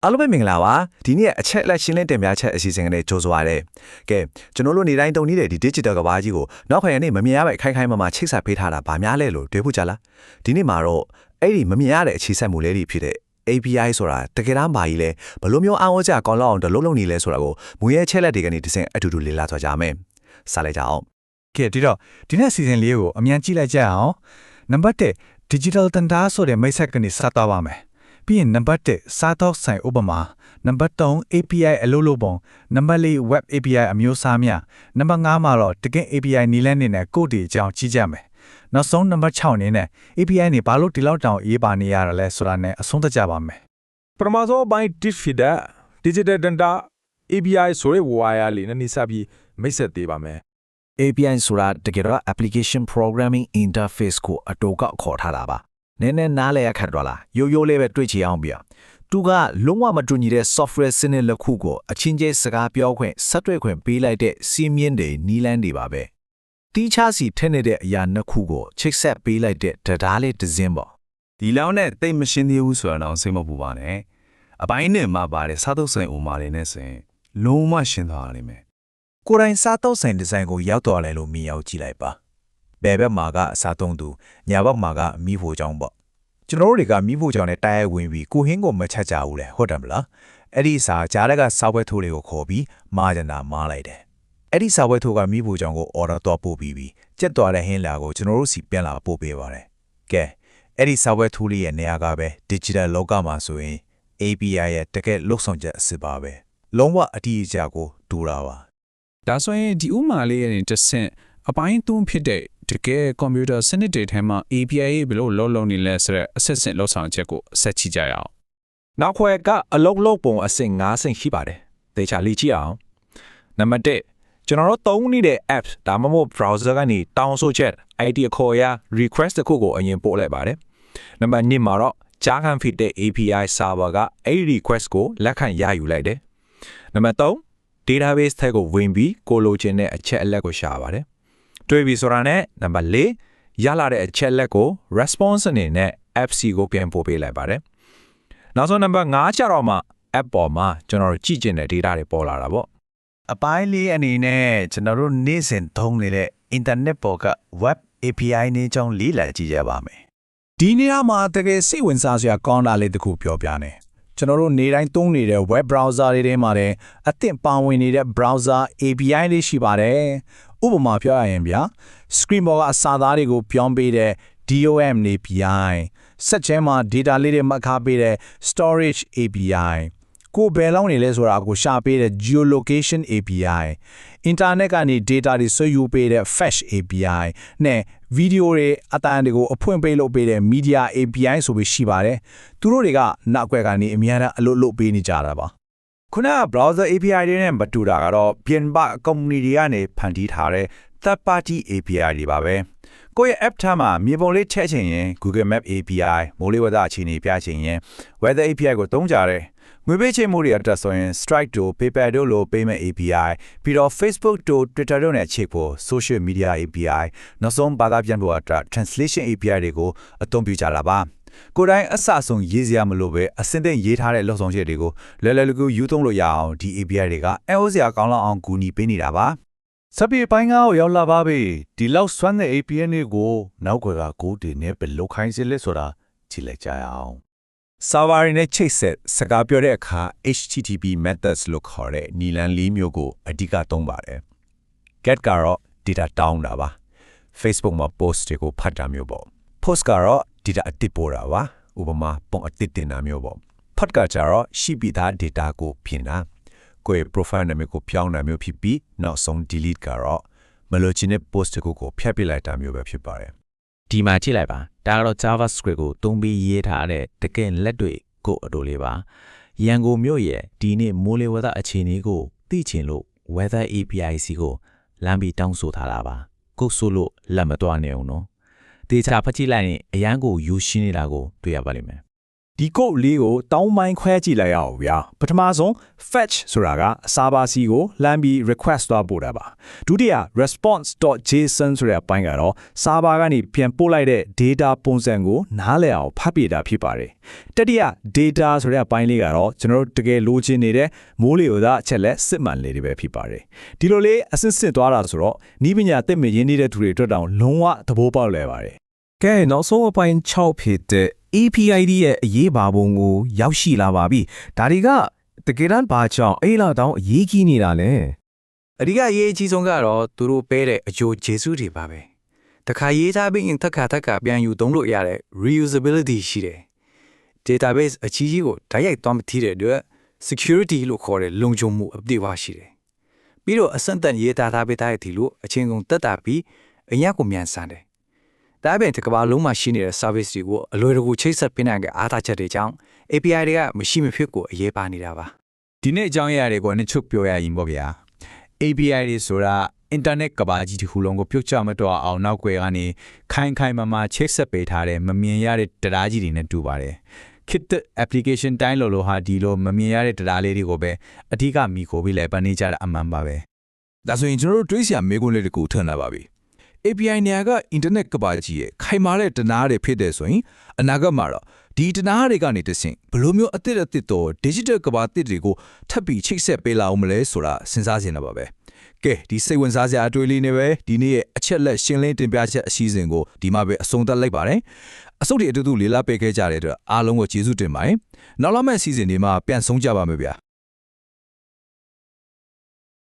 အားလုံးပဲမင်္ဂလာပါဒီနေ့အချက်လက်ရှင်းလင်းတင်ပြချက်အစီအစဉ်ကနေကြိုဆိုပါရစေကဲကျွန်တော်တို့နေတိုင်းတုံနေတဲ့ဒီ digital ကဘာကြီးကိုနောက်ခါရနေ့မမြင်ရပဲခိုင်ခိုင်မာမာချိတ်ဆက်ပေးထားတာဗာများလဲလို့တွေ့ဖို့ကြလားဒီနေ့မှာတော့အဲ့ဒီမမြင်ရတဲ့အခြေဆက်မှုလေးတွေဖြစ်တဲ့ API ဆိုတာတကယ်တမ်းဘာကြီးလဲဘလို့မျိုးအားဝကြကောင်းလောက်အောင်တလုံးလုံးနေလဲဆိုတာကိုမူရဲ့ချက်လက်တွေကနေတစ်ဆင့်အတူတူလေ့လာသွားကြမယ်စလိုက်ကြအောင်ကဲဒီတော့ဒီနေ့အစီအစဉ်လေးကိုအမြန်ကြည့်လိုက်ကြအောင်နံပါတ်1 digital တန်တားဆိုတဲ့မိတ်ဆက်ကနေစသွားပါမယ်ပြီးရင်နံပါတ်1စားတော့ဆိုင်ဥပမာနံပါတ်3 API အလုပ်လုပ်ပုံနံပါတ်4 web API အမျိုးအစားများနံပါတ်5မှာတော့တကယ် API နည်းလမ်းတွေနဲ့ကိုယ့်ဒီအကြောင်းကြည့်ကြမယ်နောက်ဆုံးနံပါတ်6အနေနဲ့ API နေဘာလို့ဒီလောက်တောင်ရေးပါနေရတာလဲဆိုတာနဲ့အဆုံးသတ်ကြပါမယ်ပထမဆုံးပိုင်း digital data API ဆိုတဲ့ wire လေးနဲ့နှိစပ်ပြီးမိတ်ဆက်သေးပါမယ်API ဆိုတာတကယ်တော့ application programming interface ကိုအတူကခေါ်ထားတာပါနည်းနည်းနားလည်ရခက်တော့လားရိုးရိုးလေးပဲတွေ့ချင်အောင်ပြသူကလုံးဝမတူညီတဲ့ software စနစ်တစ်ခုကိုအချင်းချင်းစကားပြောခွင့်ဆက်တွေ့ခွင့်ပေးလိုက်တဲ့စီးမြင့်တွေနီးလန်းတွေပါပဲတီးခြားစီထည့်နေတဲ့အရာနှစ်ခုကိုချိတ်ဆက်ပေးလိုက်တဲ့တရားလေးတစ်စင်းပေါ့ဒီလောက်နဲ့တိတ်မရှင်းသေးဘူးဆိုတော့စိတ်မပူပါနဲ့အပိုင်းနဲ့မှာပါတဲ့စားတုပ်ဆိုင်ဥမာတွေနဲ့ဆိုရင်လုံးဝရှင်းသွားလိမ့်မယ်ကိုယ်တိုင်စားတော့ဆိုင်ဒီဇိုင်းကိုရောက်တော်လဲလို့မြင်ရောက်ကြည့်လိုက်ပါဘယ်ဘက်မှာကအစားသုံးသူညာဘက်မှာကမိဖို့ကြောင်းပေါ့ကျွန်တော်တို့တွေကမိဖို့ကြောင်းနဲ့တိုက်ရိုက်ဝင်ပြီးကိုဟင်းကိုမချက်ကြဘူးလေဟုတ်တယ်မလားအဲ့ဒီစာကြားတဲ့ကစာပွဲထိုးလေးကိုခေါ်ပြီးမာဂျန်တာမားလိုက်တယ်အဲ့ဒီစာပွဲထိုးကမိဖို့ကြောင်းကို order တော့ပို့ပြီးကြက်သွားတဲ့ဟင်းလာကိုကျွန်တော်တို့စီပြန်လာပို့ပေးပါတယ်ကဲအဲ့ဒီစာပွဲထိုးလေးရဲ့နေရာကပဲ digital လောကမှာဆိုရင် API ရဲ့တကယ်လုတ်ဆောင်ချက်အစစ်ပါပဲလုံးဝအတိအကျကိုတူတာပါဒါဆိုရင်ဒီဥမာလေးရဲ့တစ်ဆင့်အပိုင်းသုံးဖြစ်တဲ့တကယ်ကွန်ပျူတာစနစ်တွေထဲမှာ API ဘယ်လိုလုံးနေလဲဆိုတဲ့အဆက်ဆင့်လောက်ဆောင်ချက်ကိုအဆက်ချိကြရအောင်နောက်ခွဲကအလုပ်လုပ်ပုံအဆင့်5ဆင့်ရှိပါတယ်သေချာလေ့ကြည့်အောင်နံပါတ်1ကျွန်တော်တို့သုံးနေတဲ့ apps ဒါမှမဟုတ် browser ကနေတောင်းဆိုချက် ID အခေါ်အရ request တစ်ခုကိုအရင်ပို့လိုက်ပါတယ်နံပါတ်2မှာတော့ကြားခံဖြစ်တဲ့ API server ကအဲ့ဒီ request ကိုလက်ခံရယူလိုက်တယ်နံပါတ်3 database ထဲကိုဝင်ပြီးကိုလိုချင်တဲ့အချက်အလက်ကိုရှာပါတယ်တွေ့ပြီဆိုတာနဲ့နံပါတ်4ရလာတဲ့အချက်လက်ကို response အနေနဲ့ FC ကိုပြန်ပို့ပေးလိုက်ပါတယ်နောက်ဆုံးနံပါတ်5ကျတော့မှ app ပေါ်မှာကျွန်တော်တို့ကြည့်ကျင်တဲ့ data တွေပေါ်လာတာပေါ့အပိုင်းလေးအနေနဲ့ကျွန်တော်တို့နေ့စဉ်သုံးနေတဲ့ internet ပေါ်က web API နဲ့ကြောင်းလေ့လာကြည့်ကြပါမယ်ဒီနေရာမှာတကယ်စိတ်ဝင်စားစရာကောင်းတာလေးတစ်ခုပြောပြနေကျွန်တော်တို့နေတိုင်းသုံးနေတဲ့ web browser တွေထဲမှာလည်းအသင့်ပါဝင်နေတဲ့ browser API တွေရှိပါတယ်ဥပမာပြောရရင်ဗျာ screen ပေါ်ကအစာသားတွေကိုပြောင်းပေးတဲ့ DOM API ဆက်ချဲမှာ data လေးတွေမှတ်ခါပေးတဲ့ storage API ကိုဘယ်လောက်နေလဲဆိုတာကိုရှာပေးတဲ့ geolocation API internet ကနေ data တွေဆွဲယူပေးတဲ့ fetch API နဲ့ video တွေအတန်တွေကိုအဖွင့်ပေးလုပ်ပေးတဲ့ media API ဆိုပြီးရှိပါတယ်သူတို့တွေကနောက်ွယ်ကနေအများအားအလုပ်လုပ်ပေးနေကြတာပါခုနက browser API တွေနဲ့မတူတာကတော့ပြင်ပ company တွေကနေဖန်တီးထားတဲ့ third party API တွေပါပဲကိုယ့်ရဲ့ app ထားမှာမြေပုံလေးထည့်ချင်ရင် Google Map API မိုးလေဝသအခြေအနေပြချင်ရင် Weather API ကိုသုံးကြတယ်ငွေပေးချေမှုတွေအတွက်ဆိုရင် Stripe တို့ PayPal တို့လို payment API ပြီးတော့ Facebook တို့ Twitter တို့နဲ့ချိတ်ဖို့ social media API နောက်ဆုံးဘာသာပြန်ဖို့အတွက် translation API တွေကိုအသုံးပြုကြတာပါကိုယ်တိုင်အစအဆုံးရေးစရာမလိုပဲအစင်းသိမ့်ရေးထားတဲ့လောက်ဆောင်ချက်တွေကိုလွယ်လွယ်ကူကူယူသုံးလို့ရအောင်ဒီ API တွေကအိုးစရာကောင်းလောက်အောင်ကူညီပေးနေတာပါစပီပိုင်းကိုရောက်လာပါပြီဒီလောက်စွမ်းတဲ့ API တွေကိုနောက်ွယ်ကကိုးတင်နဲ့ဘယ်လိုခိုင်းစလဲဆိုတာကြည့်လိုက်ကြရအောင် server နဲ့ချိတ်ဆက်စကားပြောတဲ့အခါ HTTP methods လို့ခေါ်တဲ့နီလန်၄မျိုးကိုအဓိကသုံးပါတယ် get ကတော့ data တောင်းတာပါ Facebook မှာ post တွေကိုဖတ်တာမျိုးပေါ့ post ကတော့ data အတစ်ပို့တာပါဥပမာပုံအတစ်တင်တာမျိုးပေါ့ ဖတ်ကကြတော့ရှိပြီးသား data ကိုပြင်တာကိုယ့် profile နာမည်ကိုပြောင်းတာမျိုးဖြစ်ပြီးနောက်ဆုံး delete ကတော့မလိုချင်တဲ့ post ကိုဖျက်ပစ်လိုက်တာမျိုးပဲဖြစ်ပါတယ်ဒီမှာကြည့်လိုက်ပါဒါကတော့ JavaScript ကိုသုံးပြီးရေးထားတဲ့တကယ်လက်တွေ့ကိုအတူလေးပါရန်ကုန်မြို့ရဲ့ဒီနေ့မိုးလေဝသအခြေအနေကိုသိချင်လို့ Weather API စီကိုလမ်းပြီးတောင်းဆိုထားတာပါကိုဆိုလို့လက်မတွားနေအောင်နော်တေချာဖတ်ကြည့်လိုက်ရင်အရန်ကိုယူရှင်းနေတာကိုတွေ့ရပါလိမ့်မယ် ဒီကုတ်လေးကိုတောင်းပိုင်းခွဲကြည့်လိုက်ရအောင်ဗျာပထမဆုံး fetch ဆိုတာက server စီကိုလှမ်းပြီး request သွားပို့တာပါဒုတိယ response.json ဆိုတဲ့အပိုင်းကတော့ server ကနေပြန်ပို့လိုက်တဲ့ data ပုံစံကိုနားလည်အောင်ဖတ်ပြတာဖြစ်ပါတယ်တတိယ data ဆိုတဲ့အပိုင်းလေးကတော့ကျွန်တော်တို့တကယ်လိုချင်နေတဲ့မိုးလေဝသအချက်လက်စစ်မှန်လေးတွေပဲဖြစ်ပါတယ်ဒီလိုလေးအစစ်စစ်သွားတာဆိုတော့နီးပညာသိမရင်းနေတဲ့သူတွေအတွက်တောင်လုံးဝသဘောပေါက်လဲပါတယ် ကဲနောက်ဆုံးအပိုင်း6ဖြစ်တဲ့ APID ရဲ့အရေးပါပုံကိုရောက်ရှိလာပါပြီဒါတွေကတကယ်တမ်းဘာကြောင့်အဲ့လောက်တောင်အရေးကြီးနေတာလဲ အဓိကအရေးအကြီးဆုံးကတော့သူတို့ပေးတဲ့အကျိုးကျေးဇူးတွေပါပဲတခါရေးထားပြီးရင်တစ်ခါပြန်ယူသုံးလို့ရတဲ့ reusability ရှိတယ် database အကြီးကြီးကိုတိုက်ရိုက်သွားမထိတဲ့အတွက် security လို့ခေါ်တဲ့လုံခြုံမှုအပြည့်အဝရှိတယ်ပြီးတော့အဆင့်တန်ရေးသားထားပေးတဲ့ဒီလိုအချင်းကုန်တက်တာပြီးအညာကိုမြန်ဆန်တယ်ဒါအပြင်တစ်ကမ္ဘာလုံးမှာရှိနေတဲ့ service တွေကိုအလွယ်တကူချိတ်ဆက်ပေးနိုင်တဲ့အားသာချက်တွေကြောင့် API တွေကမရှိမဖြစ်ကိုအရေးပါနေတာပါ ဒီနေ့အကြောင်းအရာတွေကိုနှစ်ချုပ်ပြောရရင်ပေါ့ဗျာ API တွေဆိုတာ internet ကဘာကြီးတစ်ခုလုံးကိုပြုတ်ချမတော့အောင်နောက်ွယ်ကနေခိုင်မာချိတ်ဆက်ပေးထားတဲ့မမြင်ရတဲ့တရားကြီးတွေနဲ့တူပါတယ် Kit application တိုင်းလို့ဟာဒီလိုမမြင်ရတဲ့တရားလေးတွေကိုပဲအဓိကမိခိုပြီးလဲပန်းနေကြတာအမှန်ပါပဲ ဒါဆိုရင်ကျွန်တော်တို့တွေးစရာမေးခွန်းလေးတကူထပ်လာပါပြီ API နေရာက internet ကဘာကြီးရဲ့ခိုင်မာတဲ့တနာတွေဖြစ်တဲ့ဆိုရင်အနာဂတ်မှာတော့ဒီတနာတွေကနေတဆင့်ဘယ်လိုမျိုးအသစ်တော့ digital ကဘာအသစ်တွေကိုထပ်ပြီးချိတ်ဆက်ပေးလာအောင်မလဲဆိုတာစဉ်းစားနေပါပဲကဲဒီစိတ်ဝင်စားစရာအတွေ့အလေးတွေပဲဒီနေ့ရဲ့အချက်လက်ရှင်းလင်းတင်ပြချက်အစီအစဉ်ကိုဒီမှာပဲအဆုံးသတ်လိုက်ပါတယ်အစုပ်တွေအတူတူလေးလာပေးခဲ့ကြတဲ့အတွက်အားလုံးကိုကျေးဇူးတင်ပါတယ်နောက်လာမယ့်အစီအစဉ်တွေမှာပြန်ဆုံးကြပါမယ်ဗျာ